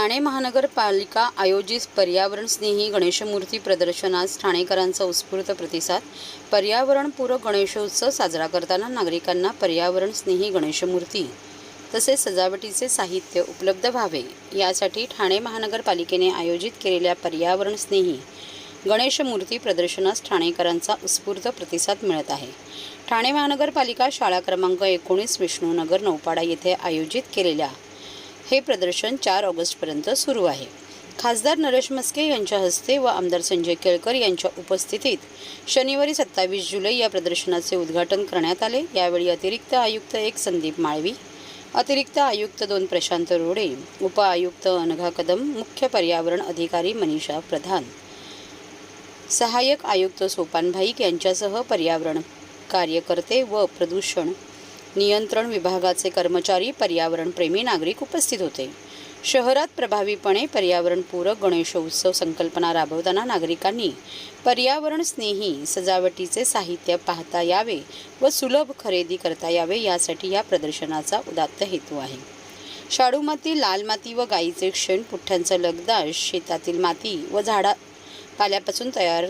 ठाणे महानगरपालिका आयोजित पर्यावरणस्नेही गणेशमूर्ती प्रदर्शनास ठाणेकरांचा उत्स्फूर्त प्रतिसाद। पर्यावरणपूरक गणेशोत्सव साजरा करताना नागरिकांना पर्यावरणस्नेही गणेशमूर्ती तसेच सजावटीचे साहित्य उपलब्ध व्हावे यासाठी ठाणे महानगरपालिकेने आयोजित केलेल्या पर्यावरणस्नेही गणेशमूर्ती प्रदर्शनास ठाणेकरांचा उत्स्फूर्त प्रतिसाद मिळत आहे। ठाणे महानगरपालिका शाळा क्रमांक 19 विष्णुनगर नौपाडा येथे आयोजित केलेल्या हे प्रदर्शन 4 ऑगस्टपर्यंत सुरू आहे। खासदार नरेश म्हस्के यांच्या हस्ते व आमदार संजय केळकर यांच्या उपस्थितीत शनिवारी 27 जुलै या प्रदर्शनाचे उद्घाटन करण्यात आले। यावेळी अतिरिक्त आयुक्त 1 संदीप माळवी, अतिरिक्त आयुक्त 2 प्रशांत रोडे, उपआयुक्त अनघा कदम, मुख्य पर्यावरण अधिकारी मनीषा प्रधान, सहाय्यक आयुक्त सोपान भाईक यांच्यासह पर्यावरण कार्यकर्ते व प्रदूषण नियंत्रण विभागाचे कर्मचारी, पर्यावरणप्रेमी नागरिक उपस्थित होते। शहरात प्रभावीपणे पर्यावरणपूरक गणेशोत्सव संकल्पना राबवताना नागरिकांनी पर्यावरणस्नेही सजावटीचे साहित्य पाहता यावे व सुलभ खरेदी करता यावे यासाठी या प्रदर्शनाचा उदात्त हेतू आहे। शाडू माती, लाल माती व गाईचे शेण, पुठ्ठ्यांचा लगदा, शेतातील माती व झाडा पाल्यापासून तयार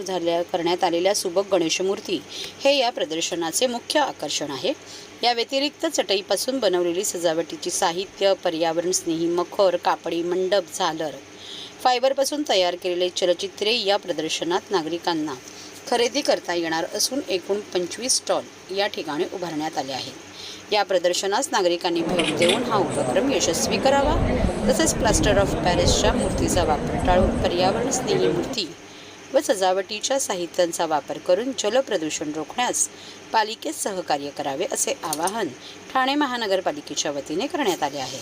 करण्यात आलेल्या सुबक गणेशमूर्ती हे या प्रदर्शनाचे मुख्य आकर्षण आहे। या व्यतिरिक्त चटईपासून बनवलेली सजावटीची साहित्य, पर्यावरणस्नेही मखर, कापडी मंडप, झालर, फायबरपासून तयार केलेले चलचित्रे या प्रदर्शनात नागरिकांना खरेदी करता येणार असून एकूण 25 स्टॉल या ठिकाणी उभारण्यात आले आहेत। या प्रदर्शनास नागरिकांनी भेट देऊन हा उपक्रम यशस्वी करावा तसेच प्लास्टर ऑफ पॅरिसच्या मूर्तीचा वापर टाळून पर्यावरणस्नेही मूर्ती व सजावटीच्या साहित्यांचा वापर करून जलप्रदूषण रोखण्यास पालिकेत सहकार्य करावे असे आवाहन ठाणे महानगरपालिकेच्या वतीने करण्यात आले आहे।